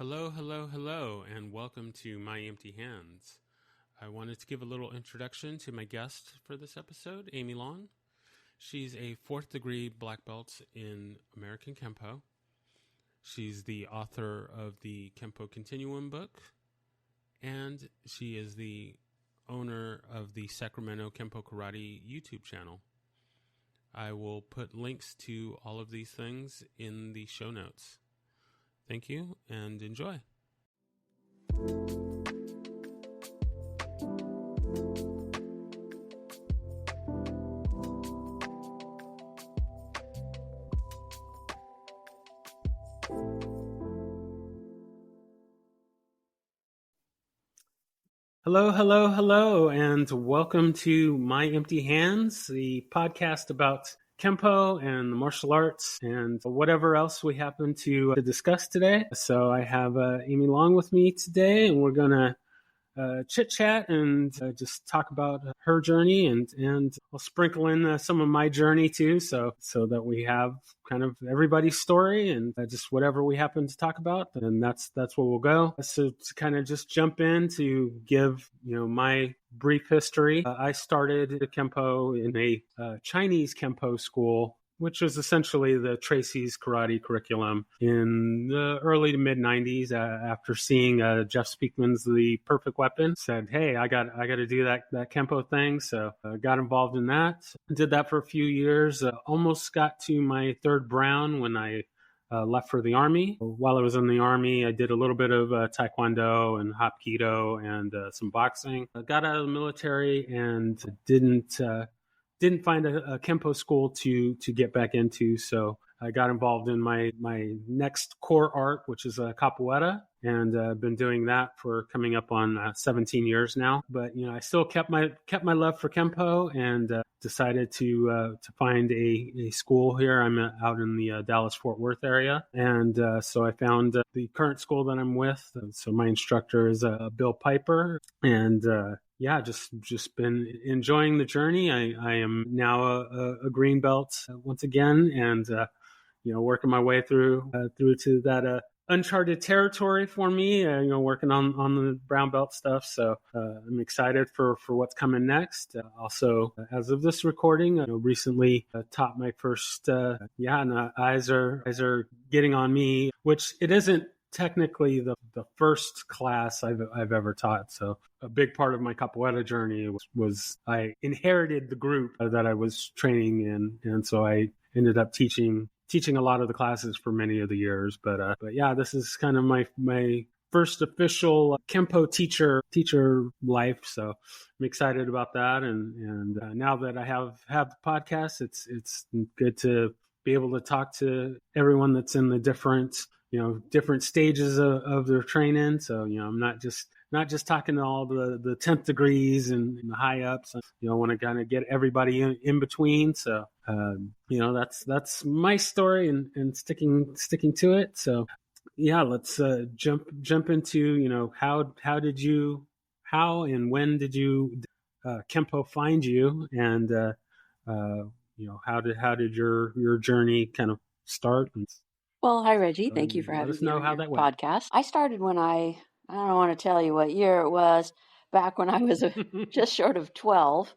Hello, hello, hello, and welcome to My Empty Hands. I wanted to give a little introduction to my guest for this episode, Amy Long. She's a 4th degree black belt in American Kempo. She's the author of the Kempo Continuum book, and she is the owner of the Sacramento Kempo Karate YouTube channel. I will put links to all of these things in the show notes. Thank you and enjoy. Hello, hello, hello, and welcome to My Empty Hands, the podcast about Kempo and the martial arts and whatever else we happen to discuss today. So I have Amy Long with me today, and we're going to chit-chat and just talk about her journey, and I'll sprinkle in some of my journey too, so that we have kind of everybody's story and just whatever we happen to talk about, and that's where we'll go. So to kind of just jump in to give my brief history, I started the Kempo in a Chinese Kempo school, which was essentially the Tracy's karate curriculum in the early to mid 90s. After seeing Jeff Speakman's The Perfect Weapon, said, "Hey, I got to do that Kempo thing." So got involved in that. Did that for a few years. Almost got to my third brown when I left for the Army. While I was in the Army, I did a little bit of Taekwondo and Hapkido and some boxing. I got out of the military and didn't find a Kempo school to get back into, so I got involved in my next core art, which is capoeira, and I've been doing that for coming up on 17 years now. But I still kept my love for Kempo, and decided to find a school here. I'm out in the Dallas-Fort Worth area, and so I found the current school that I'm with. So my instructor is Bill Piper, and just been enjoying the journey. I am now a green belt once again, and working my way through to that uncharted territory for me. Working on the brown belt stuff. So I'm excited for what's coming next. Also, as of this recording, recently taught my first. And eyes are getting on me, which it isn't technically the first class I've ever taught. So a big part of my capoeira journey was I inherited the group that I was training in, and so I ended up teaching a lot of the classes for many of the years. But yeah, this is kind of my first official Kempo teacher life. So I'm excited about that, and now that I have the podcast, it's good to be able to talk to everyone that's in the different stages of their training. So, I'm not just talking to all the 10th degrees and the high ups. I want to kind of get everybody in between. So, that's my story and sticking to it. So yeah, let's jump into, how and when did you Kempo find you, and how did your journey kind of start? Well, hi, Reggie. Thank you for having me on your podcast. I started when I don't want to tell you what year it was, back when I was just short of 12.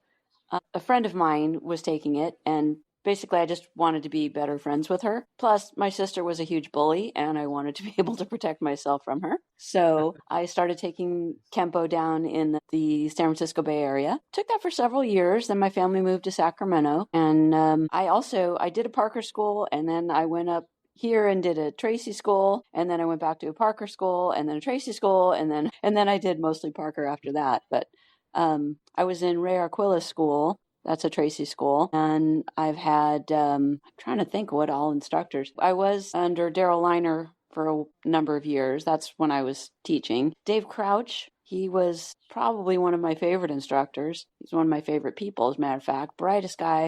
A friend of mine was taking it, and basically I just wanted to be better friends with her. Plus, my sister was a huge bully, and I wanted to be able to protect myself from her. So I started taking Kempo down in the San Francisco Bay Area. Took that for several years. Then my family moved to Sacramento, and I did a Parker school, and then I went up here and did a Tracy school, and then I went back to a Parker school, and then a Tracy school, and then I did mostly Parker after that. But I was in Ray Arquila's school. That's a Tracy school. And I've had, I'm trying to think what all instructors. I was under Daryl Liner for a number of years. That's when I was teaching. Dave Crouch, he was probably one of my favorite instructors. He's one of my favorite people, as a matter of fact.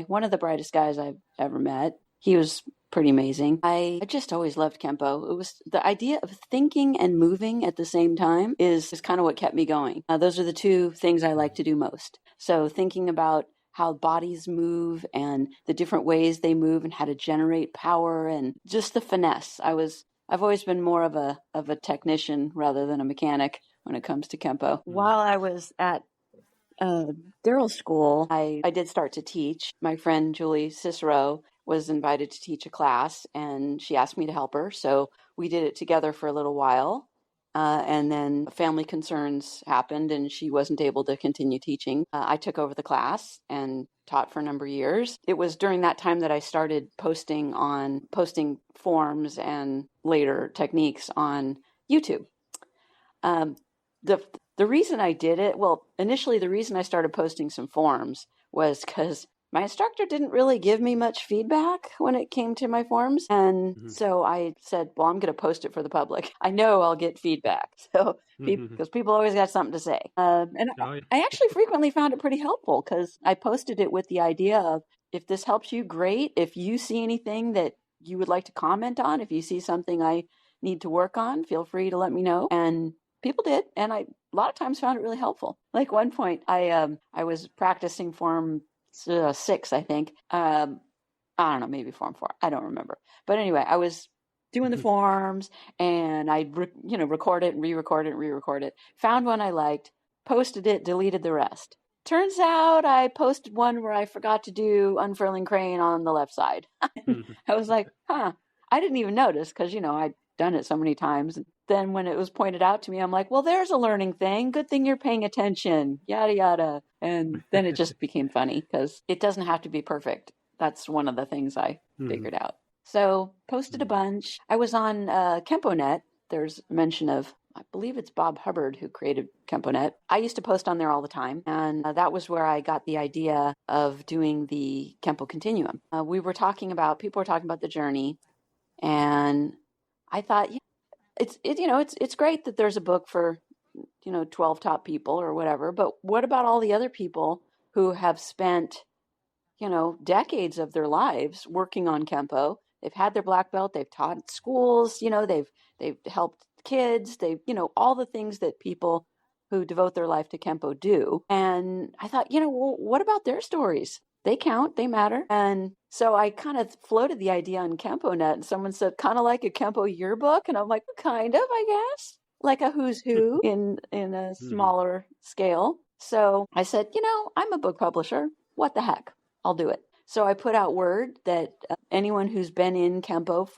One of the brightest guys I've ever met. He was pretty amazing. I just always loved Kempo. It was the idea of thinking and moving at the same time is kind of what kept me going. Those are the two things I like to do most. So thinking about how bodies move and the different ways they move and how to generate power and just the finesse. I was I've always been more of a technician rather than a mechanic when it comes to Kempo. While I was at Daryl School, I did start to teach. My friend Julie Cicero was invited to teach a class, and she asked me to help her. So we did it together for a little while. And then family concerns happened, and she wasn't able to continue teaching. I took over the class and taught for a number of years. It was during that time that I started posting forms and later techniques on YouTube. The reason I did it, well, initially the reason I started posting some forms was because my instructor didn't really give me much feedback when it came to my forms. And so I said, well, I'm going to post it for the public. I know I'll get feedback. So because people always got something to say. I actually frequently found it pretty helpful because I posted it with the idea of, if this helps you, great. If you see anything that you would like to comment on, if you see something I need to work on, feel free to let me know. And people did. And I a lot of times found it really helpful. Like one point, I was practicing form 6, I think. I don't know, maybe form 4. I don't remember. But anyway, I was doing the forms, and I record it and re-record it and re-record it. Found one I liked, posted it, deleted the rest. Turns out I posted one where I forgot to do unfurling crane on the left side. I was like, I didn't even notice because, I'd done it so many times. Then when it was pointed out to me, I'm like, well, there's a learning thing. Good thing you're paying attention, yada, yada. And then it just became funny because it doesn't have to be perfect. That's one of the things I figured out. So posted a bunch. I was on KempoNet. There's mention of, I believe it's Bob Hubbard who created KempoNet. I used to post on there all the time. And that was where I got the idea of doing the Kempo Continuum. People were talking about the journey. And I thought, it's great that there's a book for, 12 top people or whatever, but what about all the other people who have spent, decades of their lives working on Kempo? They've had their black belt, they've taught at schools, they've helped kids, all the things that people who devote their life to Kempo do. And I thought, well, what about their stories? They count, they matter. And so I kind of floated the idea on KempoNet, and someone said, kind of like a Kempo yearbook. And I'm like, kind of, I guess, like a who's who in a smaller scale. So I said, I'm a book publisher. What the heck? I'll do it. So I put out word that anyone who's been in Kempo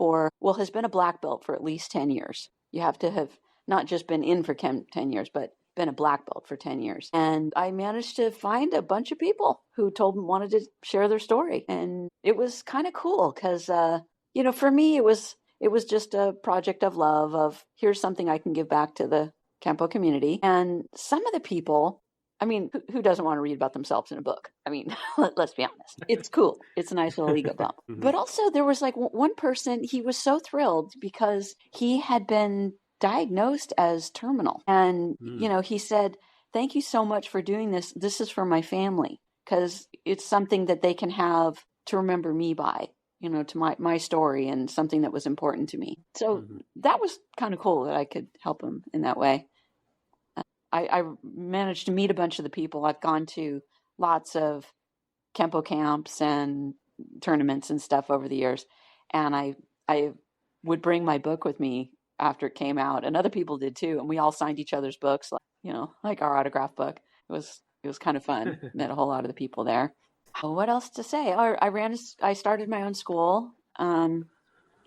has been a black belt for at least 10 years. You have to have not just been in for 10 years, but been a black belt for 10 years. And I managed to find a bunch of people who wanted to share their story. And it was kind of cool because, for me, it was just a project of love of, here's something I can give back to the Kempo community. And some of the people, who doesn't want to read about themselves in a book? Let's be honest. It's cool. It's a nice little ego bump. But also there was like one person, he was so thrilled because he had been diagnosed as terminal. And, he said, thank you so much for doing this. This is for my family because it's something that they can have to remember me by, to my story and something that was important to me. So that was kind of cool that I could help him in that way. I managed to meet a bunch of the people. I've gone to lots of Kempo camps and tournaments and stuff over the years. And I would bring my book with me after it came out, and other people did too. And we all signed each other's books, like our autograph book. It was kind of fun. Met a whole lot of the people there. What else to say? I started my own school in,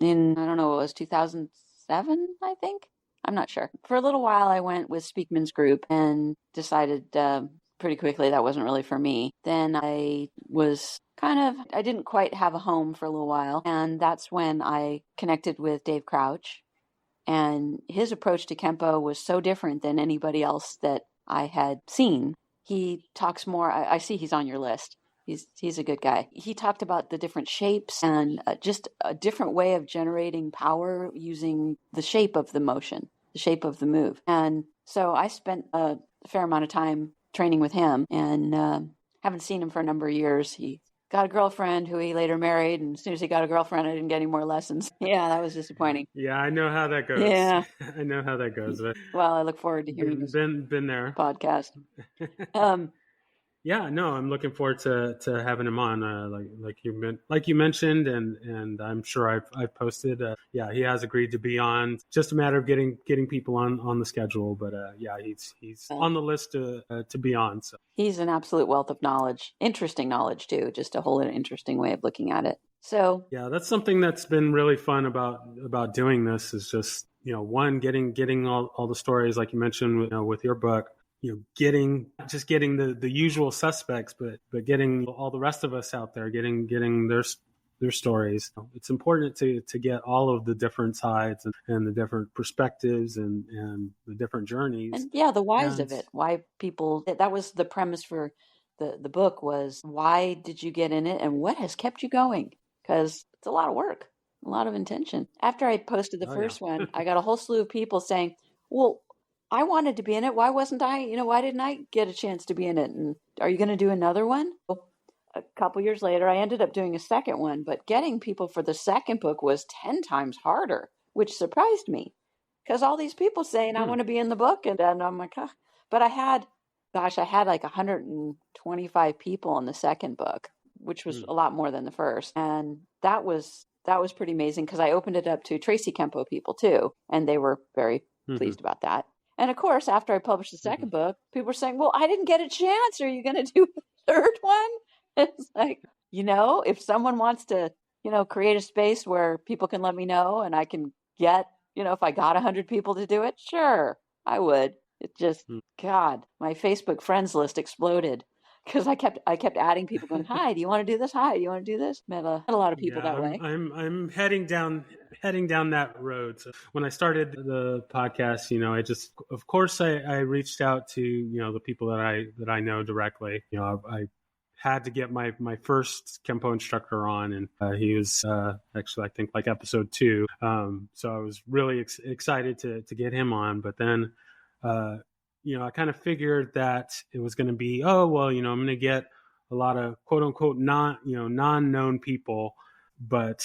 I don't know, it was 2007, I think. I'm not sure. For a little while, I went with Speakman's group and decided pretty quickly that wasn't really for me. Then I didn't quite have a home for a little while. And that's when I connected with Dave Crouch. And his approach to Kempo was so different than anybody else that I had seen. He talks more, I see he's on your list. He's a good guy. He talked about the different shapes and just a different way of generating power using the shape of the motion, the shape of the move. And so I spent a fair amount of time training with him, and haven't seen him for a number of years. He got a girlfriend who he later married, and as soon as he got a girlfriend, I didn't get any more lessons. Yeah, that was disappointing. Yeah, I know how that goes. Yeah. I know how that goes. Well, I look forward to hearing been there. podcast. Yeah, no, I'm looking forward to having him on. Like you mentioned, and I'm sure I've posted. Yeah, he has agreed to be on. Just a matter of getting people on the schedule. But yeah, he's on the list to be on. So he's an absolute wealth of knowledge, interesting knowledge too. Just a whole interesting way of looking at it. So yeah, that's something that's been really fun about doing this. Is just one, getting all the stories like you mentioned with your book. Getting the usual suspects, but getting all the rest of us out there, getting their stories. It's important to get all of the different sides and the different perspectives and the different journeys. And yeah, the whys of it. Why people, that was the premise for the book, was why did you get in it and what has kept you going? Because it's a lot of work, a lot of intention. After I posted the first one, I got a whole slew of people saying, well, I wanted to be in it. Why wasn't I? Why didn't I get a chance to be in it? And are you going to do another one? Well, a couple years later, I ended up doing a second one, but getting people for the second book was 10 times harder, which surprised me because all these people saying, I want to be in the book. And I'm like, oh. But I had like 125 people in the second book, which was a lot more than the first. And that was pretty amazing because I opened it up to Tracy Kempo people too. And they were very pleased about that. And of course, after I published the second book, people were saying, well, I didn't get a chance. Are you going to do the third one? It's like, if someone wants to, create a space where people can let me know and I can get, if I got 100 people to do it, sure, I would. It just, God, my Facebook friends list exploded because I kept adding people going, hi, do you want to do this? Hi, do you want to do this? Met a lot of people that way. I'm heading down that road. So when I started the podcast, of course I reached out to, the people that I know directly. I had to get my first Kempo instructor on, and he was actually, I think, like episode 2. So I was really excited to get him on, but then I kind of figured that it was going to be, I'm going to get a lot of quote unquote non-known people, but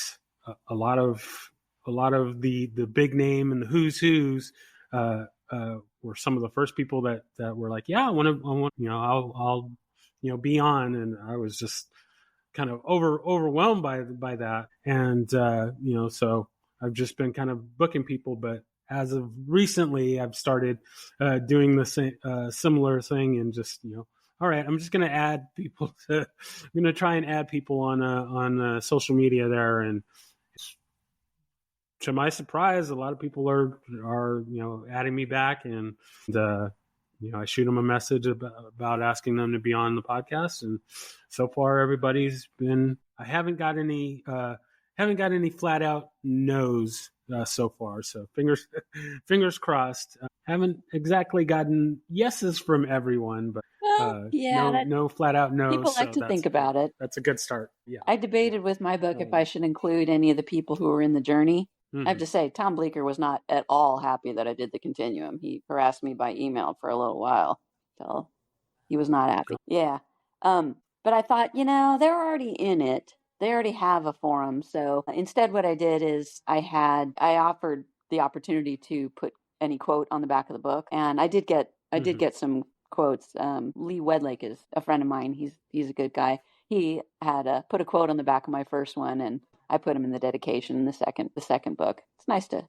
a lot of the big name and the who's were some of the first people that were like, yeah, I want I'll be on, and I was just kind of overwhelmed by that, and so I've just been kind of booking people, but as of recently, I've started doing the similar thing, and just all right, I'm just going to add people. I'm going to try and add people on social media there, and to my surprise, a lot of people are adding me back, and I shoot them a message about asking them to be on the podcast, and so far everybody's been. I haven't got any flat out no's so far. So fingers crossed. Haven't exactly gotten yeses from everyone, but no flat out no's. People like to think about it. That's a good start. Yeah. I debated with my book if I should include any of the people who were in the journey. I have to say, Tom Bleecker was not at all happy that I did the continuum. He harassed me by email for a little while. So he was not happy. Yeah. But I thought, they're already in it. They already have a forum. So instead what I did is I offered the opportunity to put any quote on the back of the book. And I did get some quotes. Lee Wedlake is a friend of mine. He's a good guy. He had put a quote on the back of my first one, and I put him in the dedication in the second book. It's nice to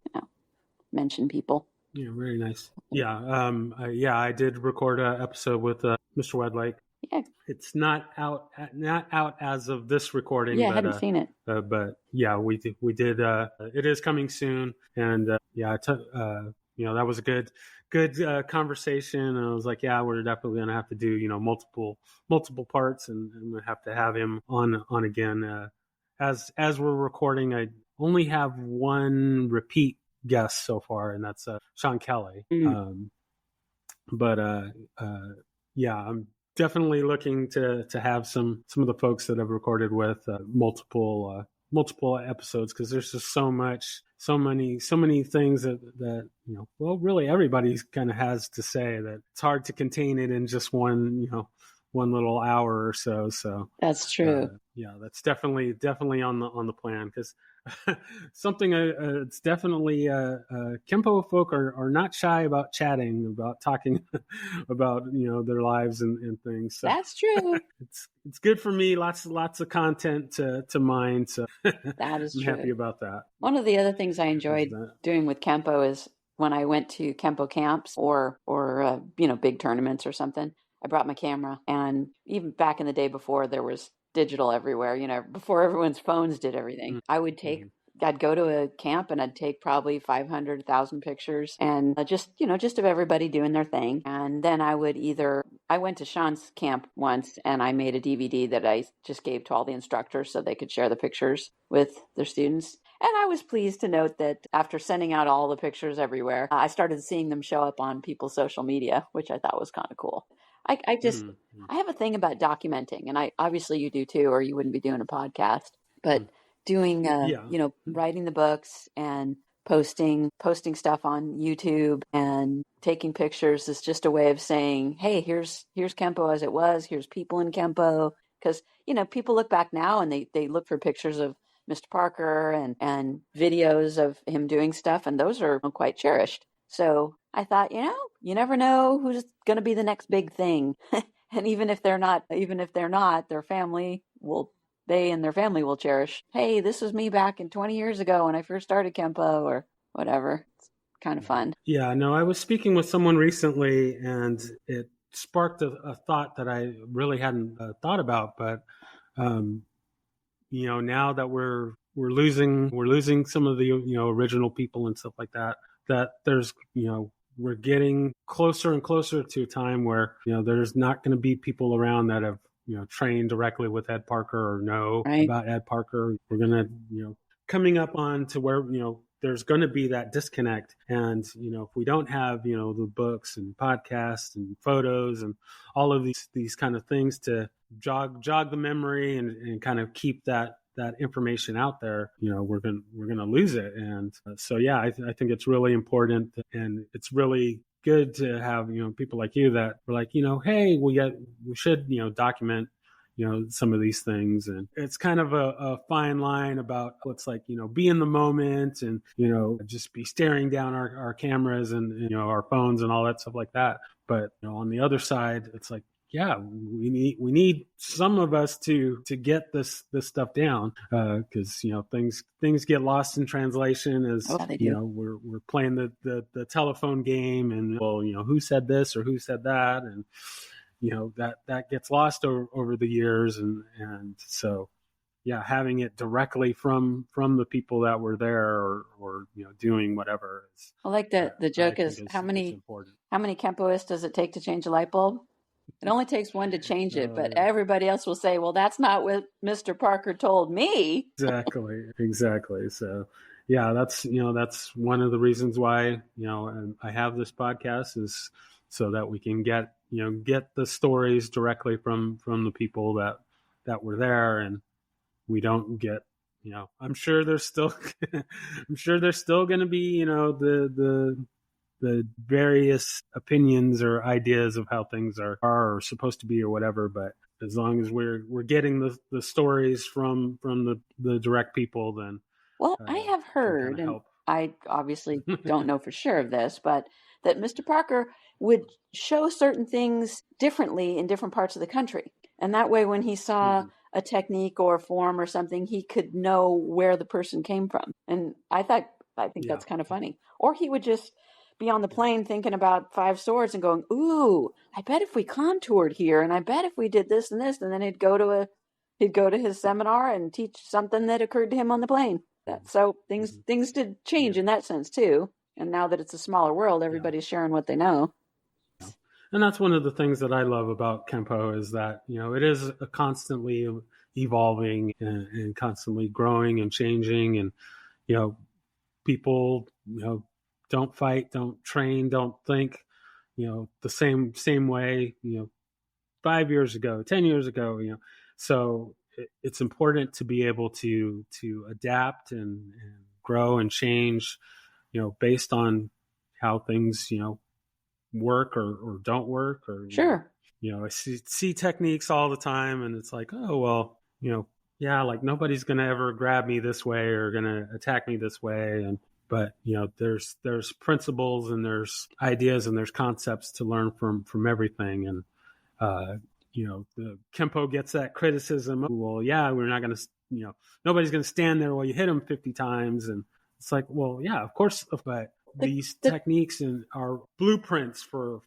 mention people. Yeah, very nice. Yeah, I did record an episode with Mr. Wedlake. Yeah, it's not out as of this recording. Yeah, I haven't seen it. But yeah, we did. It is coming soon, and that was a good conversation. And I was like, yeah, we're definitely gonna have to do multiple parts, and we have to have him on again. As we're recording, I only have one repeat guest so far, and that's Sean Kelly. I'm definitely looking to have some of the folks that I've recorded with multiple episodes, because there's just so many things that really everybody kind of has to say that it's hard to contain it in just one little hour or so. So that's true. That's definitely on the plan, because something it's definitely Kempo folk are not shy about chatting, about talking about their lives and things. So that's true. it's good for me. Lots of content to mine. So that is I'm true. happy about that. One of the other things I enjoyed doing with Kempo is when I went to Kempo camps or big tournaments or something. I brought my camera, and even back in the day before there was digital everywhere, before everyone's phones did everything, mm-hmm. I'd go to a camp and I'd take probably 500,000 pictures and just of everybody doing their thing. And then I went to Sean's camp once and I made a DVD that I just gave to all the instructors so they could share the pictures with their students. And I was pleased to note that after sending out all the pictures everywhere, I started seeing them show up on people's social media, which I thought was kind of cool. I have a thing about documenting, and obviously you do too, or you wouldn't be doing a podcast, but doing, writing the books and posting stuff on YouTube and taking pictures is just a way of saying, hey, here's Kempo as it was. Here's people in Kempo. Because, people look back now and they look for pictures of Mr. Parker and videos of him doing stuff, and those are quite cherished. So I thought, you never know who's going to be the next big thing. And even if they're not, their family will cherish, hey, this was me back in 20 years ago when I first started Kempo or whatever. It's kind of fun. Yeah, no, I was speaking with someone recently and it sparked a thought that I really hadn't thought about, but now that we're losing some of the original people and stuff like that there's we're getting closer and closer to a time where there's not going to be people around that have trained directly with Ed Parker or know about Ed Parker. We're going to coming up on to where there's going to be that disconnect, and if we don't have the books and podcasts and photos and all of these kind of things to jog the memory and kind of keep that information out there, we're gonna lose it. And so I think it's really important, and it's really good to have people like you that were like, hey, we should document some of these things. And it's kind of a fine line about what's like be in the moment and just be staring down our cameras and our phones and all that stuff like that. But on the other side, it's like, yeah, we need some of us to get this stuff down, because things get lost in translation as we're playing the telephone game, and who said this or who said that, and that gets lost over the years, and so having it directly from the people that were there or doing whatever is. I like the joke is how many Kempoists does it take to change a light bulb? It only takes one to change it, but everybody else will say, well, that's not what Mr. Parker told me. Exactly. So, that's one of the reasons why, I have this podcast, is so that we can get the stories directly from the people that were there, and we don't get, I'm sure there's still going to be, the various opinions or ideas of how things are or supposed to be or whatever. But as long as we're getting the stories from the direct people, then I have heard, and I obviously don't know for sure of this, but that Mr. Parker would show certain things differently in different parts of the country, and that way when he saw a technique or a form or something, he could know where the person came from. And I think that's kind of funny. Or he would just be on the plane thinking about 5 swords and going, ooh, I bet if we contoured here, and I bet if we did this and this, and then he'd go to his seminar and teach something that occurred to him on the plane. So things did change in that sense too. And now that it's a smaller world, everybody's sharing what they know. And that's one of the things that I love about Kempo, is that it is a constantly evolving and constantly growing and changing, and people don't fight, don't train, don't think, the same way, 5 years ago, 10 years ago, so it's important to be able to adapt and grow and change, based on how things, work or don't work, or, sure. I see techniques all the time, and it's like, oh, well, yeah, like nobody's going to ever grab me this way or going to attack me this way. But there's principles and there's ideas and there's concepts to learn from everything. And, the Kempo gets that criticism. Well, yeah, we're not going to, nobody's going to stand there while you hit them 50 times. And it's like, well, yeah, of course, but these techniques and are blueprints for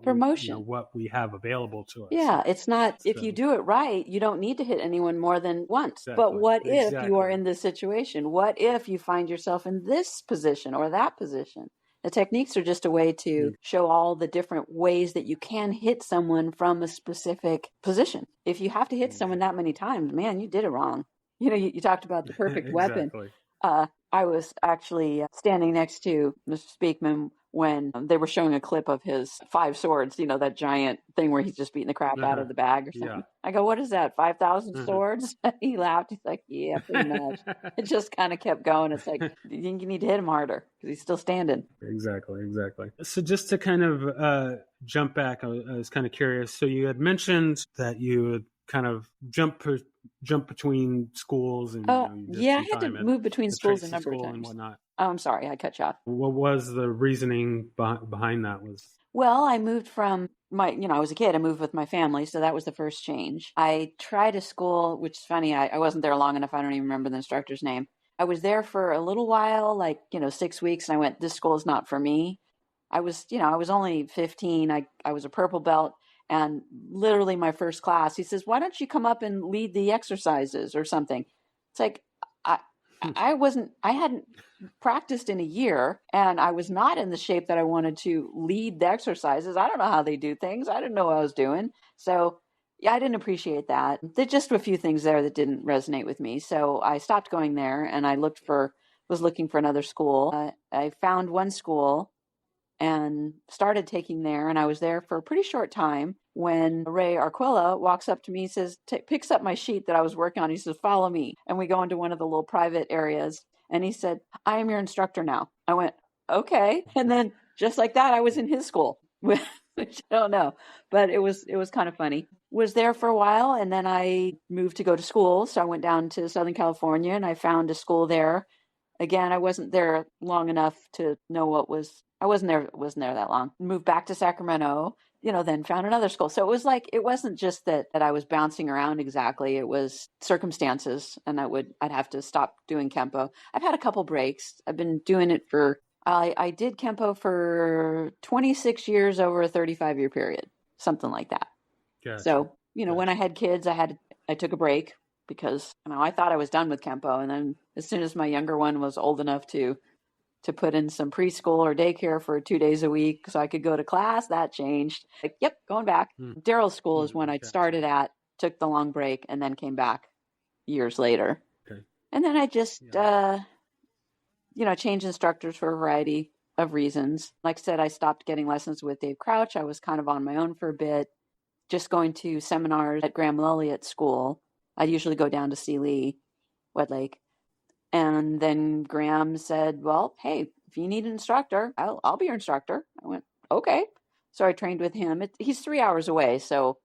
motion, what we have available to us. Yeah, it's not, if you do it right, you don't need to hit anyone more than once. Exactly. But what if you are in this situation? What if you find yourself in this position or that position? The techniques are just a way to show all the different ways that you can hit someone from a specific position. If you have to hit someone that many times, man, you did it wrong. You talked about the perfect weapon. I was actually standing next to Mr. Speakman when they were showing a clip of his 5 swords, that giant thing where he's just beating the crap out of the bag or something. Yeah. I go, what is that, 5,000 swords? He laughed. He's like, yeah, pretty much. It just kind of kept going. It's like, you need to hit him harder because he's still standing. Exactly. So just to kind of jump back, I was kind of curious. So you had mentioned that you would kind of jump between schools and I had to move between schools a number of times and whatnot. Oh, I'm sorry, I cut you off. What was the reasoning behind that? Well, I moved from I was a kid. I moved with my family, so that was the first change. I tried a school, which is funny. I wasn't there long enough. I don't even remember the instructor's name. I was there for a little while, 6 weeks, and I went, this school is not for me. I was only 15. I was a purple belt. And literally my first class, he says, why don't you come up and lead the exercises or something? It's like, I hadn't practiced in a year and I was not in the shape that I wanted to lead the exercises. I don't know how they do things. I didn't know what I was doing. So yeah, I didn't appreciate that. There's just a few things there that didn't resonate with me. So I stopped going there and I was looking for another school. I found one school and started taking there. And I was there for a pretty short time when Ray Arquilla walks up to me, says, picks up my sheet that I was working on. He says, follow me. And we go into one of the little private areas. And he said, I am your instructor now. I went, okay. And then just like that, I was in his school, which I don't know, but it was kind of funny. Was there for a while. And then I moved to go to school. So I went down to Southern California and I found a school there. Again, I wasn't there long enough to know I wasn't there that long. Moved back to Sacramento, then found another school. So it was like, it wasn't just that I was bouncing around exactly. It was circumstances and I'd have to stop doing Kempo. I've had a couple breaks. I've been doing it I did Kempo for 26 years over a 35-year period, something like that. Gotcha. So, when I had kids, I took a break because I thought I was done with Kempo. And then as soon as my younger one was old enough to put in some preschool or daycare for 2 days a week so I could go to class, that changed. Yep, going back. Daryl's school is when I started at, took the long break, and then came back years later. Okay. And then I just, changed instructors for a variety of reasons. Like I said, I stopped getting lessons with Dave Crouch. I was kind of on my own for a bit, just going to seminars at Graham Lilly at school. I'd usually go down to see Lee, Wed Lake. And then Graham said, well, hey, if you need an instructor, I'll be your instructor. I went, okay. So I trained with him. He's 3 hours away. So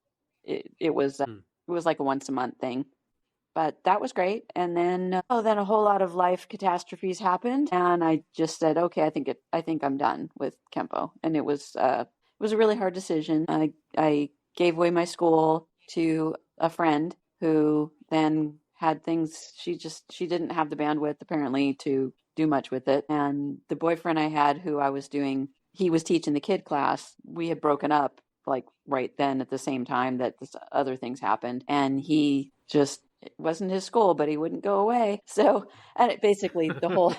it was like a once a month thing, but that was great. And then, then a whole lot of life catastrophes happened. And I just said, okay, I think I'm done with Kempo. And it was a really hard decision. I gave away my school to a friend who then had things, she didn't have the bandwidth apparently to do much with it. And the boyfriend I had he was teaching the kid class. We had broken up like right then at the same time that this other things happened. And it wasn't his school, but he wouldn't go away. So, and basically the whole,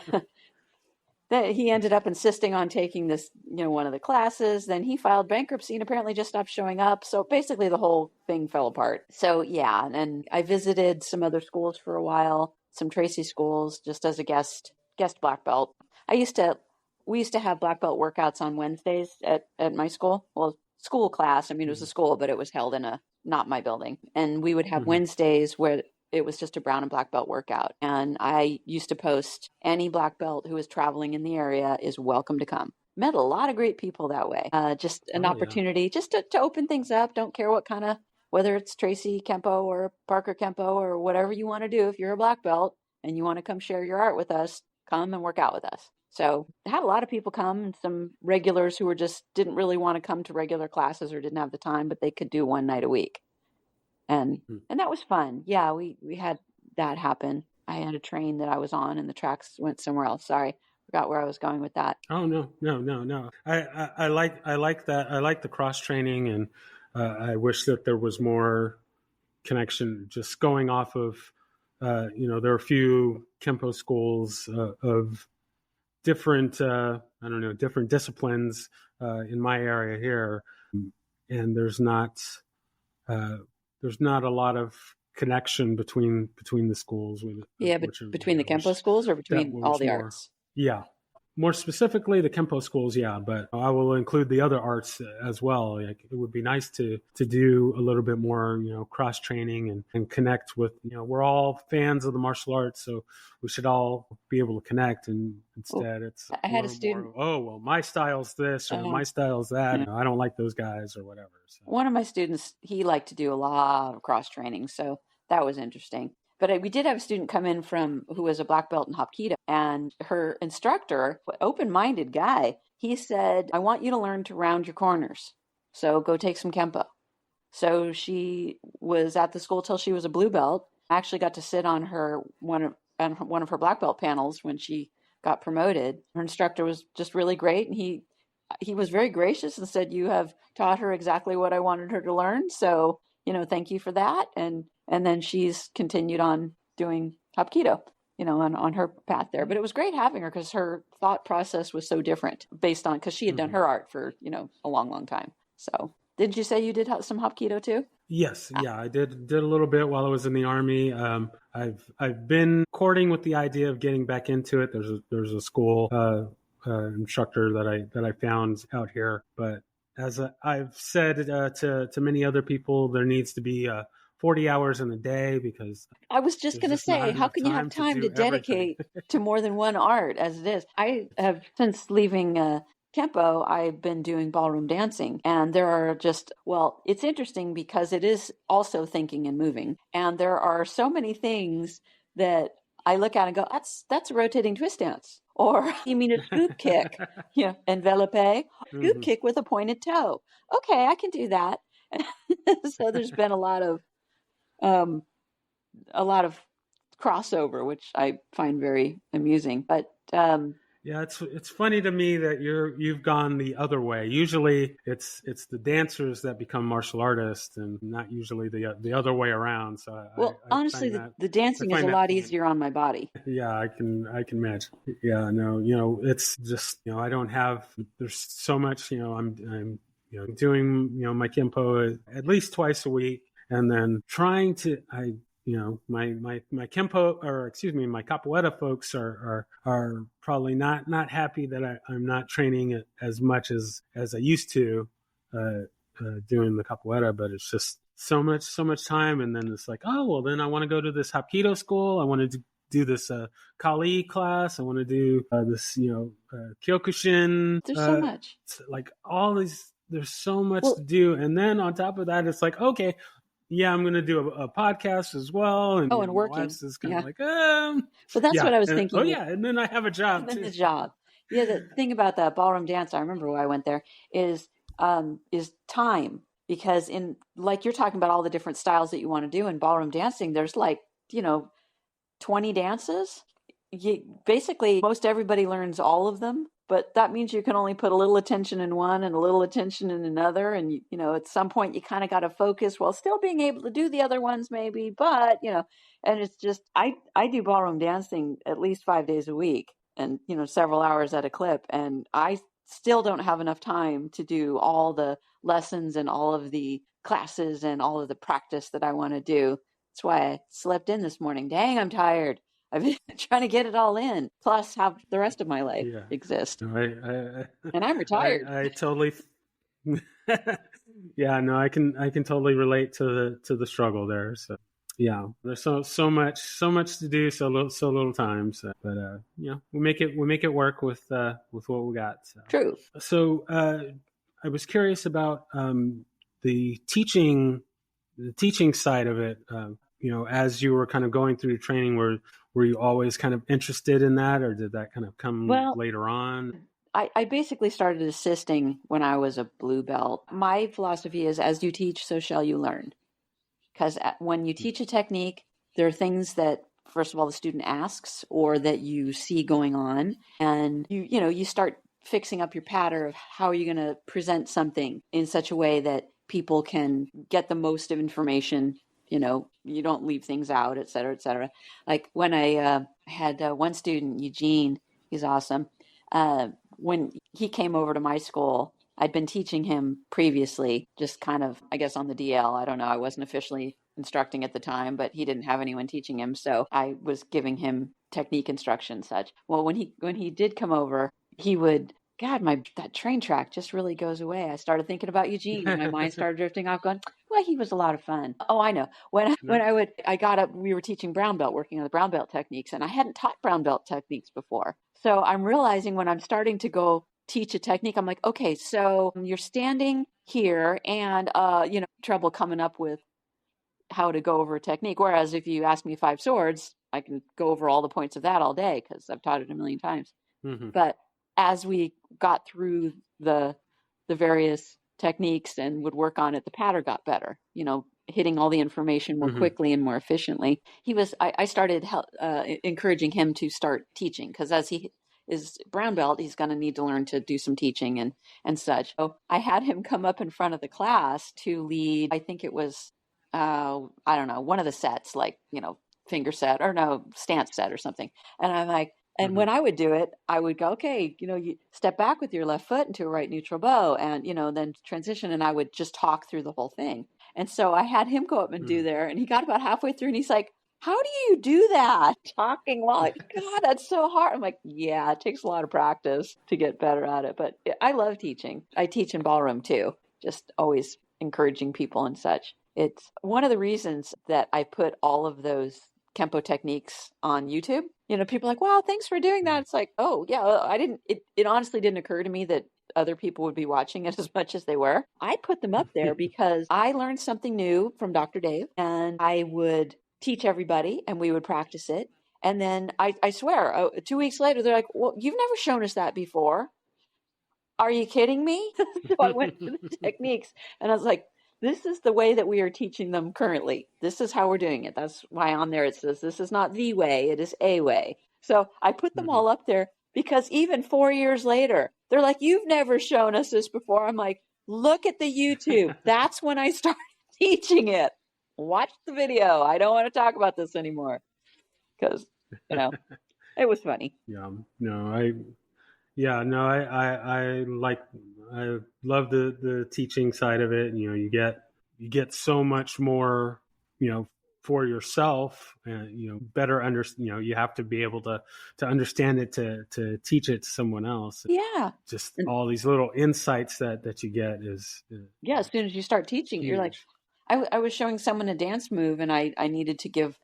that he ended up insisting on taking this, one of the classes. Then he filed bankruptcy and apparently just stopped showing up. So basically the whole thing fell apart. So yeah, and I visited some other schools for a while, some Tracy schools, just as a guest black belt. We used to have black belt workouts on Wednesdays at my school. Well, school class. It was a school, but it was held in not my building. And we would have Wednesdays where it was just a brown and black belt workout. And I used to post, any black belt who is traveling in the area is welcome to come. Met a lot of great people that way. Just an opportunity just to open things up. Don't care what kind of whether it's Tracy Kempo or Parker Kempo or whatever you want to do, if you're a black belt and you want to come share your art with us, come and work out with us. So I had a lot of people come, and some regulars who didn't really want to come to regular classes or didn't have the time, but they could do one night a week. And that was fun. Yeah, we had that happen. I had a train that I was on and the tracks went somewhere else. Sorry, forgot where I was going with that. Oh, no. I like that. I like the cross training, and I wish that there was more connection just going off of, there are a few Kempo schools of different, different disciplines in my area here. And there's not a lot of connection between the schools. Between the Kempo schools or between all the arts? Yeah. More specifically, the Kempo schools, yeah, but I will include the other arts as well. Like, it would be nice to do a little bit more, cross training and connect with, we're all fans of the martial arts, so we should all be able to connect. And instead, it's I had a student. My style's this or my style's that. I don't like those guys or whatever. So. One of my students, he liked to do a lot of cross training, so that was interesting. But we did have a student come in who was a black belt in Hapkido, and her instructor, open-minded guy, he said, I want you to learn to round your corners. So go take some Kempo. So she was at the school till she was a blue belt. I actually got to sit on one of her black belt panels when she got promoted. Her instructor was just really great, and he was very gracious and said, you have taught her exactly what I wanted her to learn. So, thank you for that. And then she's continued on doing Hapkido, on her path there. But it was great having her because her thought process was so different because she had done her art for, a long, long time. So did you say you did some Hapkido too? Yes. Yeah, I did a little bit while I was in the Army. I've been courting with the idea of getting back into it. There's a school instructor that I found out here. But as I've said to many other people, there needs to be 40 hours in a day, because I was just going to say, how can you have time to dedicate to more than one art as it is? I have, since leaving Kempo, I've been doing ballroom dancing, and there are it's interesting because it is also thinking and moving. And there are so many things that I look at and go, that's a rotating twist dance. Or you mean a scoop kick, envelope, scoop kick with a pointed toe. Okay, I can do that. So there's been a lot of crossover, which I find very amusing. But yeah, it's funny to me that you've gone the other way. Usually, it's the dancers that become martial artists, and not usually the other way around. So, honestly, the dancing is a lot easier on my body. Yeah, I can imagine. Yeah, no, it's just I don't have. There's so much. I'm doing my Kempo at least twice a week. And then trying to, my Kempo, or excuse me, my Capoeira folks are probably not happy that I'm not training it as much as I used to doing the Capoeira, but it's just so much time. And then it's like, oh, well, then I want to go to this Hapkido school. I want to do this Kali class. I want to do this, Kyokushin. There's so much. Like all these, there's so much to do. And then on top of that, it's like, okay, yeah, I'm going to do a podcast as well. And, and working. Is kind of like, But that's what I was thinking. And then I have a job too. The job. Yeah, the thing about the ballroom dance, I remember when I went there, is time. Because like you're talking about all the different styles that you want to do in ballroom dancing, there's 20 dances. Basically, most everybody learns all of them. But that means you can only put a little attention in one and a little attention in another. And, at some point you kind of got to focus while still being able to do the other ones maybe. But, and it's just, I do ballroom dancing at least 5 days a week and, several hours at a clip. And I still don't have enough time to do all the lessons and all of the classes and all of the practice that I want to do. That's why I slept in this morning. Dang, I'm tired. I've been trying to get it all in, plus have the rest of my life exist. No, and I'm retired. I totally, yeah, no, I can totally relate to the struggle there. So yeah, there's so much to do, so little time. So, but we make it work with what we got. So. True. So I was curious about the teaching the teaching side of it, as you were kind of going through the training, were you always kind of interested in that, or did that kind of come later on? I basically started assisting when I was a blue belt. My philosophy is, as you teach, so shall you learn. Because when you teach a technique, there are things that, first of all, the student asks or that you see going on, and you start fixing up your pattern of how are you going to present something in such a way that people can get the most of information. You don't leave things out, et cetera, et cetera. Like when I had one student, Eugene, he's awesome. When he came over to my school, I'd been teaching him previously, just kind of, I guess, on the DL. I don't know. I wasn't officially instructing at the time, but he didn't have anyone teaching him. So I was giving him technique instruction such. Well, when he did come over, he would, God, that train track just really goes away. I started thinking about Eugene. My mind started drifting off going, well, he was a lot of fun. Oh, I know. When I got up, we were teaching brown belt, working on the brown belt techniques, and I hadn't taught brown belt techniques before. So I'm realizing when I'm starting to go teach a technique, I'm like, okay, so you're standing here and, trouble coming up with how to go over a technique. Whereas if you ask me 5 swords, I can go over all the points of that all day because I've taught it a million times. Mm-hmm. But as we got through the various techniques and would work on it, the pattern got better, hitting all the information more quickly and more efficiently. I started encouraging him to start teaching because as he is brown belt, he's going to need to learn to do some teaching and such. So I had him come up in front of the class to lead, I think it was, I don't know, one of the sets, like, finger set or no, stance set or something. And I'm like, and when I would do it, I would go, okay, you step back with your left foot into a right neutral bow and, then transition. And I would just talk through the whole thing. And so I had him go up and do there. And he got about halfway through and he's like, how do you do that? Talking while, God, that's so hard. I'm like, yeah, it takes a lot of practice to get better at it. But I love teaching. I teach in ballroom too, just always encouraging people and such. It's one of the reasons that I put all of those Kempo techniques on YouTube. People are like, wow, thanks for doing that. It's like, oh yeah, it honestly didn't occur to me that other people would be watching it as much as they were. I put them up there because I learned something new from Dr. Dave and I would teach everybody and we would practice it. And then I swear, 2 weeks later, they're like, well, you've never shown us that before. Are you kidding me? So I went to the techniques and I was like, this is the way that we are teaching them currently. This is how we're doing it. That's why on there it says, this is not the way, it is a way. So I put them all up there because even 4 years later, they're like, you've never shown us this before. I'm like, look at the YouTube. That's when I started teaching it. Watch the video. I don't want to talk about this anymore because, it was funny. I love the teaching side of it. You get so much more, for yourself, and better you have to be able to understand it to teach it to someone else. Yeah, just all these little insights that you get is as soon as you start teaching, huge. You're like, I was showing someone a dance move, and I needed to give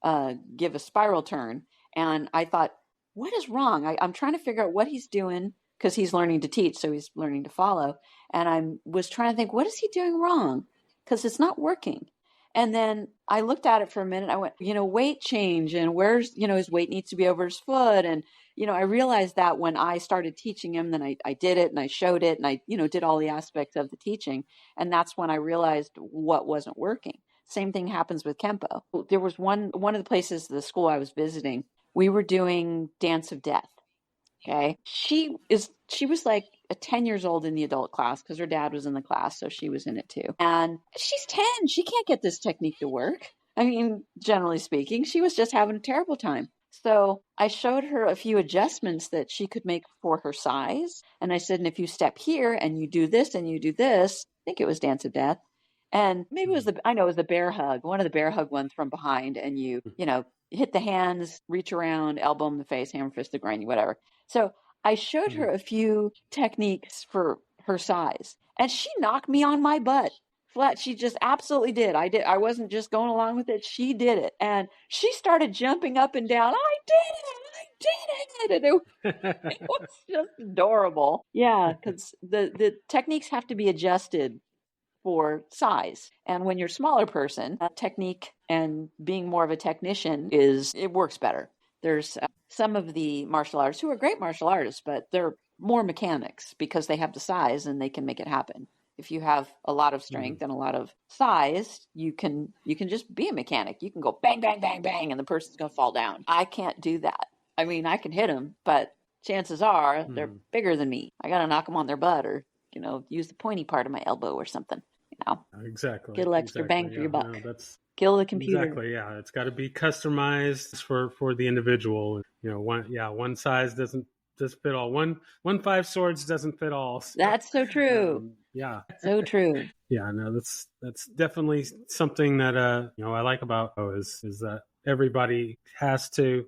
a spiral turn, and I thought, what is wrong? I'm trying to figure out what he's doing because he's learning to teach, so he's learning to follow. And I was trying to think, what is he doing wrong? Because it's not working. And then I looked at it for a minute. I went, weight change and where's, his weight needs to be over his foot. And, I realized that when I started teaching him, then I did it and I showed it and I, did all the aspects of the teaching. And that's when I realized what wasn't working. Same thing happens with Kempo. There was one of the places, the school I was visiting, we were doing Dance of Death. Okay. She was like 10 years old in the adult class because her dad was in the class. So she was in it too. And she's 10. She can't get this technique to work. I mean, generally speaking, she was just having a terrible time. So I showed her a few adjustments that she could make for her size. And I said, and if you step here and you do this and you do this, I think it was Dance of Death. And maybe it was the bear hug, one of the bear hug ones from behind. And you hit the hands, reach around, elbow in the face, hammer, fist, the groin, whatever. So I showed her a few techniques for her size and she knocked me on my butt flat. She just absolutely did. I wasn't just going along with it. She did it. And she started jumping up and down. I did it. And it was just adorable. Yeah. Cause the techniques have to be adjusted for size. And when you're a smaller person, technique and being more of a technician it works better. There's some of the martial artists who are great martial artists, but they're more mechanics because they have the size and they can make it happen. If you have a lot of strength and a lot of size, you can just be a mechanic. You can go bang, bang, bang, bang, and the person's going to fall down. I can't do that. I mean, I can hit them, but chances are they're bigger than me. I got to knock them on their butt or, use the pointy part of my elbow or something. Exactly. Get a little extra bang for your buck. No, that's kill the computer. Exactly. Yeah, it's got to be customized for the individual. One size doesn't fit all. One 5 swords doesn't fit all. So, that's so true. Yeah. So true. Yeah. No, that's definitely something that I like about is that everybody has to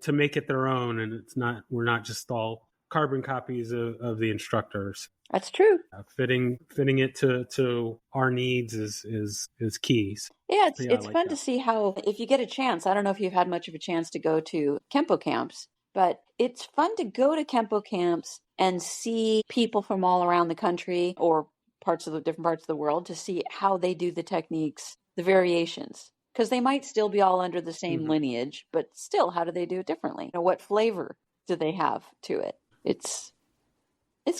make it their own, and we're not just all carbon copies of the instructors. That's true. Fitting it to our needs is key. Yeah, it's fun to see how, if you get a chance, I don't know if you've had much of a chance to go to Kempo camps, but it's fun to go to Kempo camps and see people from all around the country or different parts of the world to see how they do the techniques, the variations. Because they might still be all under the same lineage, but still, how do they do it differently? What flavor do they have to it? It's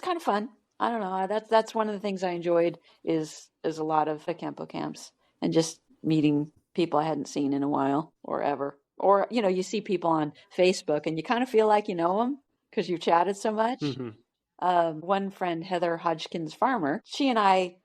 kind of fun. I don't know. That's one of the things I enjoyed is a lot of the Kempo camps and just meeting people I hadn't seen in a while or ever. Or, you see people on Facebook and you kind of feel like you know them because you've chatted so much. One friend, Heather Hodgkins Farmer, she and I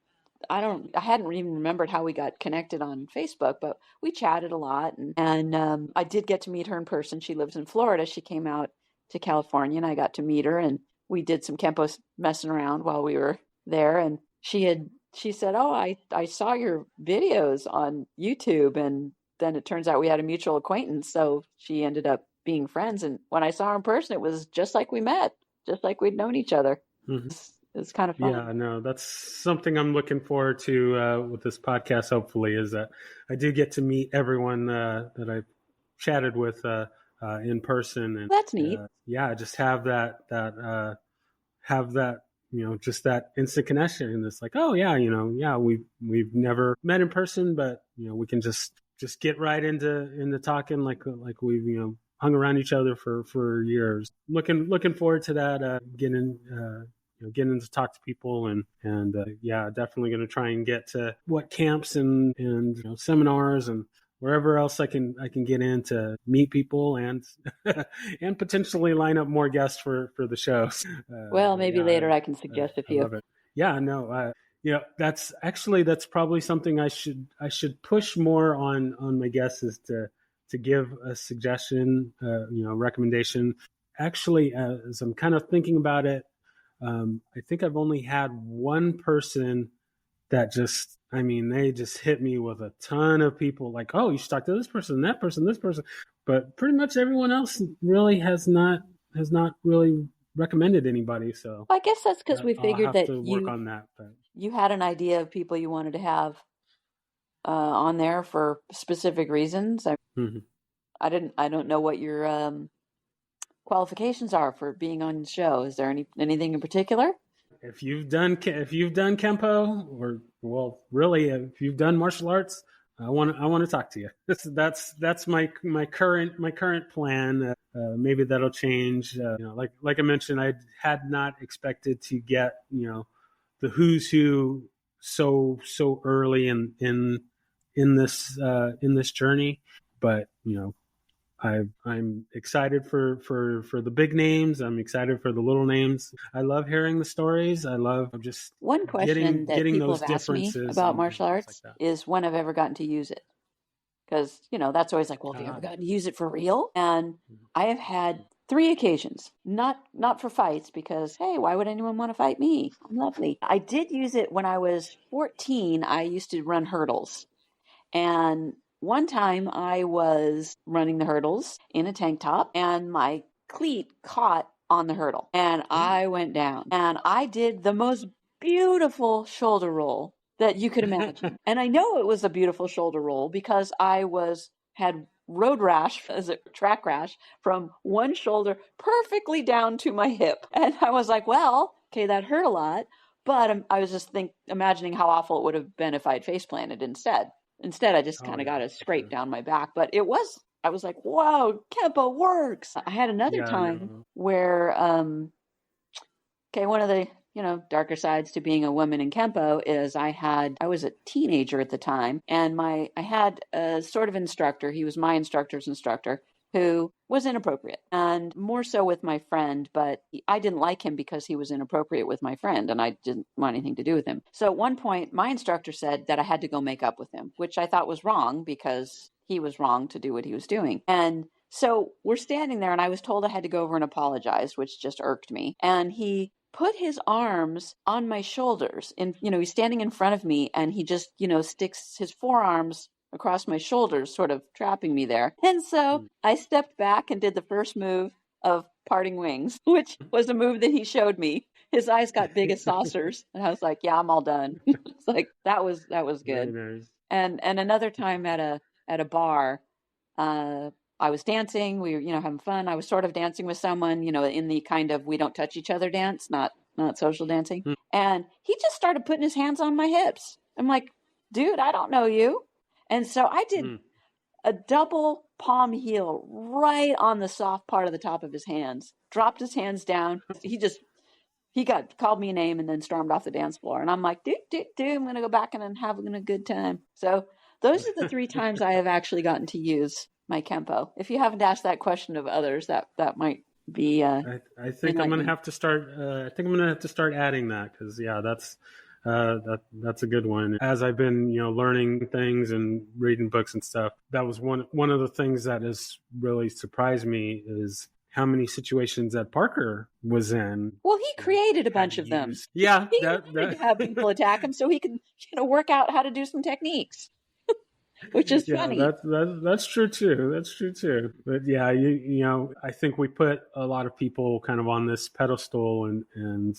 hadn't even remembered how we got connected on Facebook, but we chatted a lot. And I did get to meet her in person. She lives in Florida. She came out to California and I got to meet her, and we did some Kempo messing around while we were there. And she said, "Oh, I saw your videos on YouTube." And then it turns out we had a mutual acquaintance. So she ended up being friends. And when I saw her in person, it was just like we met, just like we'd known each other. It's kind of fun. Yeah, no, that's something I'm looking forward to with this podcast, hopefully, is that I do get to meet everyone that I've chatted with in person. And that's neat. Just have that just that instant connection. And it's like, oh yeah, we've never met in person, but we can just get right into talking like we've hung around each other for years. Looking forward to that. Getting to talk to people and definitely going to try and get to what camps and seminars and wherever else I can get in to meet people and and potentially line up more guests for the shows. Maybe later I can suggest a few. I love it. Yeah, no, that's probably something I should push more on my guests, is to give a suggestion, recommendation. Actually, as I'm kind of thinking about it, I think I've only had one person that they just hit me with a ton of people like, oh, you should talk to this person, that person, this person. But pretty much everyone else really has not really recommended anybody. So I guess that's because we figured that work on that. But you had an idea of people you wanted to have on there for specific reasons. I don't know what your qualifications are for being on the show. Is there anything in particular? If you've done Kempo, or really, if you've done martial arts, I want to talk to you. That's my current plan. Maybe that'll change. Like I mentioned, I had not expected to get the who's who so early in this journey, but I'm excited for the big names. I'm excited for the little names. I love hearing the stories. I love just one question that people have asked me about martial arts is when I've ever gotten to use it. Because, that's always like, well, have you ever gotten to use it for real? And I have had 3 occasions, not for fights, because, hey, why would anyone want to fight me? I'm lovely. I did use it when I was 14. I used to run hurdles. And one time I was running the hurdles in a tank top and my cleat caught on the hurdle and I went down and I did the most beautiful shoulder roll that you could imagine. And I know it was a beautiful shoulder roll because I had road rash, as a track rash, from one shoulder perfectly down to my hip. And I was like, well, okay, that hurt a lot, But I was just imagining how awful it would have been if I'd face planted instead. Instead, I just kind of got a scrape down my back. But I was like, whoa, Kempo works. I had another time where, one of the, darker sides to being a woman in Kempo is I was a teenager at the time, and I had a sort of instructor. He was my instructor's instructor, who was inappropriate, and more so with my friend, but I didn't like him because he was inappropriate with my friend, and I didn't want anything to do with him. So at one point, my instructor said that I had to go make up with him, which I thought was wrong because he was wrong to do what he was doing. And so we're standing there, and I was told I had to go over and apologize, which just irked me. And he put his arms on my shoulders, and he's standing in front of me, and he just sticks his forearms across my shoulders, sort of trapping me there. And so I stepped back and did the first move of parting wings, which was a move that he showed me. His eyes got big as saucers, and I was like, yeah, I'm all done. It's like, that was good. Very nice. And another time at a bar, I was dancing, we were, having fun. I was sort of dancing with someone, in the kind of we don't touch each other dance, not social dancing. And he just started putting his hands on my hips. I'm like, dude, I don't know you. And so I did a double palm heel right on the soft part of the top of his hands, dropped his hands down. He called me a name and then stormed off the dance floor. And I'm like, dude, I'm going to go back and having a good time. So those are the 3 times I have actually gotten to use my Kempo. If you haven't asked that question of others, that might be. I think I'm going to have to start. I think I'm going to have to start adding that because that's a good one. As I've been learning things and reading books and stuff, that was one of the things that has really surprised me is how many situations that Parker was in. Well, he created a bunch of them. Yeah, he wanted to have people attack him so he could work out how to do some techniques. Which is funny. That's true too. That's true too. But yeah, I think we put a lot of people kind of on this pedestal and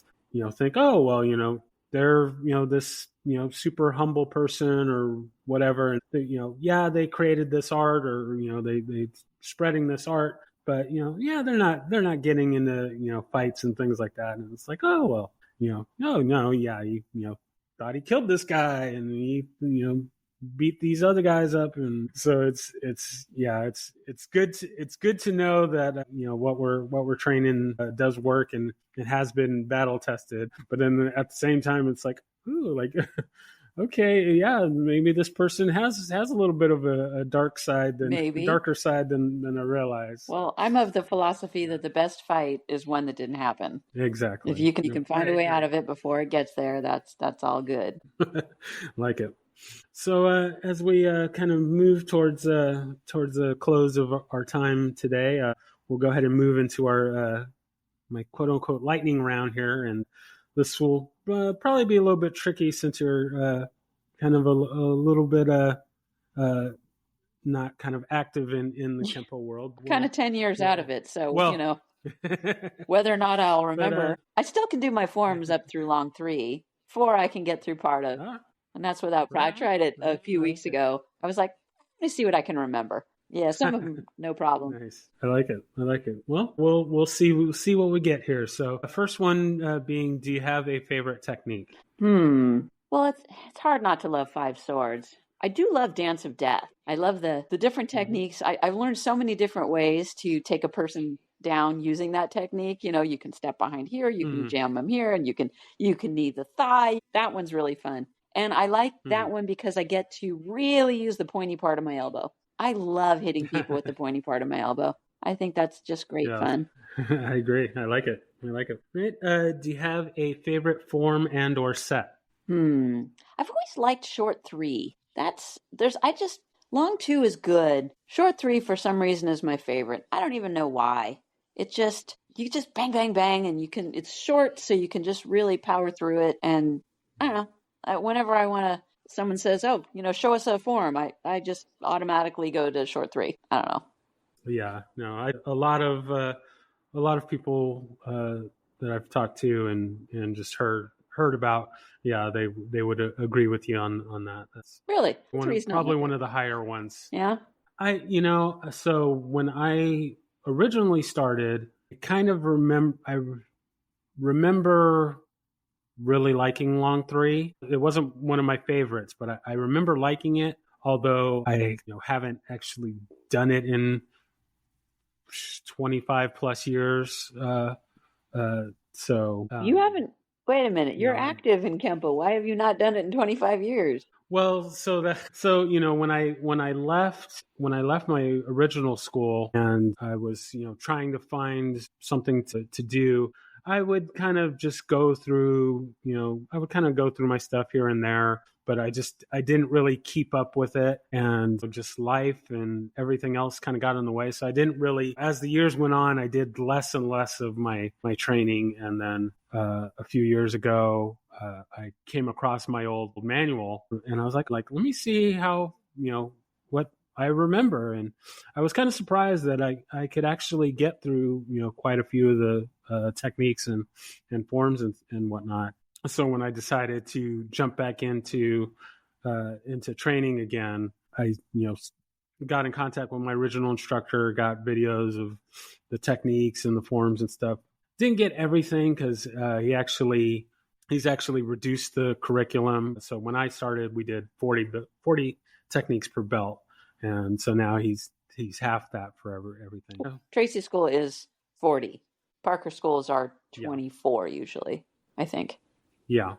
think, oh well, they're this super humble person or whatever, and they created this art or they spreading this art, but they're not getting into fights and things like that, and it's like, oh well, no, you thought he killed this guy and he beat these other guys up, and so it's good to know that what we're training does work and it has been battle tested. But then at the same time, it's like, ooh, like okay, yeah, maybe this person has a little bit of a dark side, darker side than I realized. Well, I'm of the philosophy that the best fight is one that didn't happen. Exactly. If you can find a way out of it before it gets there, that's all good. Like it. So as we kind of move towards the close of our time today, we'll go ahead and move into our my quote unquote lightning round here, and this will probably be a little bit tricky since you're kind of a little bit not kind of active in the Kempo world. Kind of 10 years out of it, so whether or not I'll remember, I still can do my forms up through long 3. 4 I can get through part of. And that's without I tried it a few weeks ago. I was like, let me see what I can remember. Yeah, some of them, no problem. Nice. I like it. Well, we'll see what we get here. So the first one being, do you have a favorite technique? Well, it's hard not to love 5 swords. I do love Dance of Death. I love the different techniques. I've learned so many different ways to take a person down using that technique. You can step behind here, you can jam them here, and you can knee the thigh. That one's really fun. And I like that one because I get to really use the pointy part of my elbow. I love hitting people with the pointy part of my elbow. I think that's just great fun. I agree. I like it. Right. Do you have a favorite form and or set? I've always liked short 3. Long 2 is good. Short 3 for some reason is my favorite. I don't even know why. You just bang, bang, bang, and it's short, so you can just really power through it. And I don't know. Whenever someone says, oh, show us a form, I just automatically go to short 3. I don't know. Yeah, no, a lot of people that I've talked to and just heard about, yeah, they would agree with you on that. That's really probably one of the higher ones. Yeah. So when I originally started, I kind of remember really liking Long 3. It wasn't one of my favorites, but I remember liking it, although I haven't actually done it in 25 plus years. So you haven't. Wait a minute. You're active in Kempo. Why have you not done it in 25 years? Well, when I left my original school and I was trying to find something to do, I would kind of just go through my stuff here and there, but I didn't really keep up with it, and just life and everything else kind of got in the way. So I didn't really, as the years went on, I did less and less of my training. And then a few years ago, I came across my old manual, and I was like, let me see how, what I remember. And I was kind of surprised that I could actually get through, quite a few of the techniques and forms and whatnot. So when I decided to jump back into training again, I, got in contact with my original instructor, got videos of the techniques and the forms and stuff. Didn't get everything because he's actually reduced the curriculum. So when I started, we did 40 techniques per belt. And so now he's half that for everything. Tracy School is 40. Parker schools are 24 usually, I think. Yeah.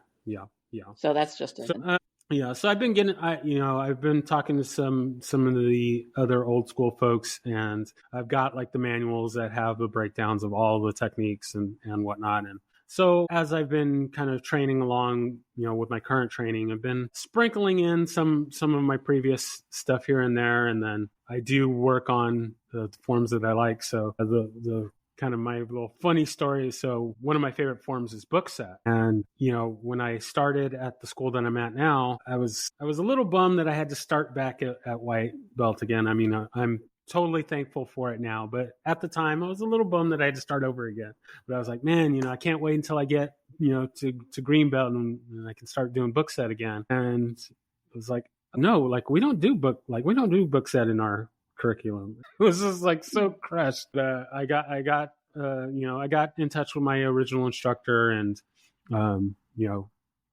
So that's just it. So I've been I've been talking to some of the other old school folks, and I've got like the manuals that have the breakdowns of all the techniques and whatnot. And so as I've been kind of training along, with my current training, I've been sprinkling in some of my previous stuff here and there. And then I do work on the forms that I like. So the kind of my little funny story. So one of my favorite forms is book set. And, when I started at the school that I'm at now, I was a little bummed that I had to start back at white belt again. I mean, I'm totally thankful for it now, but at the time I was a little bummed that I had to start over again. But I was like, man, I can't wait until I get, to green belt and I can start doing book set again. And it was like, no, we don't do book set in our curriculum. It was just like so crushed. I got in touch with my original instructor and,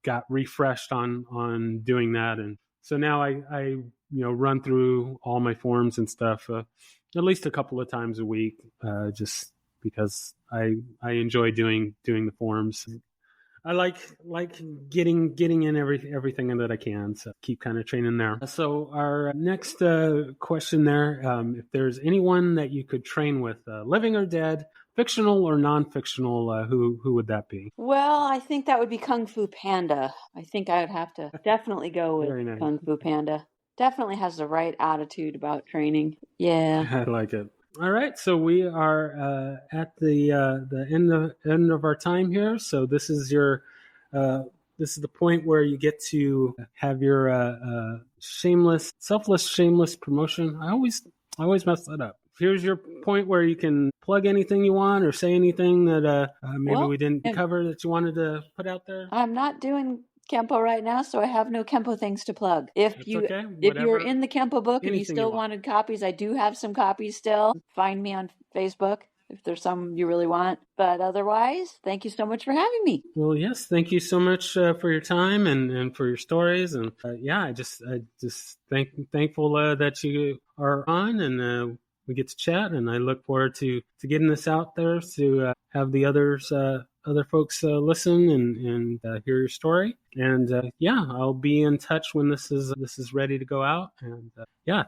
got refreshed on doing that. And so now I run through all my forms and stuff, at least a couple of times a week, just because I enjoy doing the forms. I like getting in everything that I can, so keep kind of training there. So our next question there, if there's anyone that you could train with, living or dead, fictional or non-fictional, who would that be? Well, I think that would be Kung Fu Panda. I think I would have to definitely go with nice. Kung Fu Panda. Definitely has the right attitude about training. Yeah. I like it. All right, so we are at the end of our time here. So this is the point where you get to have your selfless, shameless promotion. I always mess that up. Here's your point where you can plug anything you want or say anything that we didn't cover that you wanted to put out there. I'm not doing Kempo right now, so I have no Kempo things to plug. If you're in the Kempo book and you still wanted copies, I do have some copies still. Find me on Facebook if there's some you really want. But otherwise, thank you so much for having me. Well, yes, thank you so much for your time and for your stories. And I just thankful that you are on and we get to chat. And I look forward to getting this out there to have the other folks listen and hear your story. And I'll be in touch when this is ready to go out. And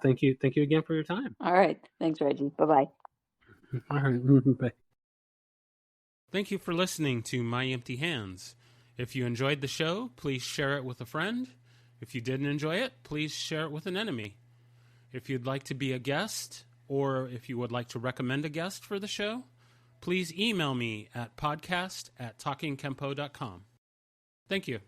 thank you again for your time. All right, thanks, Reggie. Bye-bye. All right, bye. Thank you for listening to My Empty Hands. If you enjoyed the show, please share it with a friend. If you didn't enjoy it, please share it with an enemy. If you'd like to be a guest, or if you would like to recommend a guest for the show, please email me at podcast@talkingkempo.com. Thank you.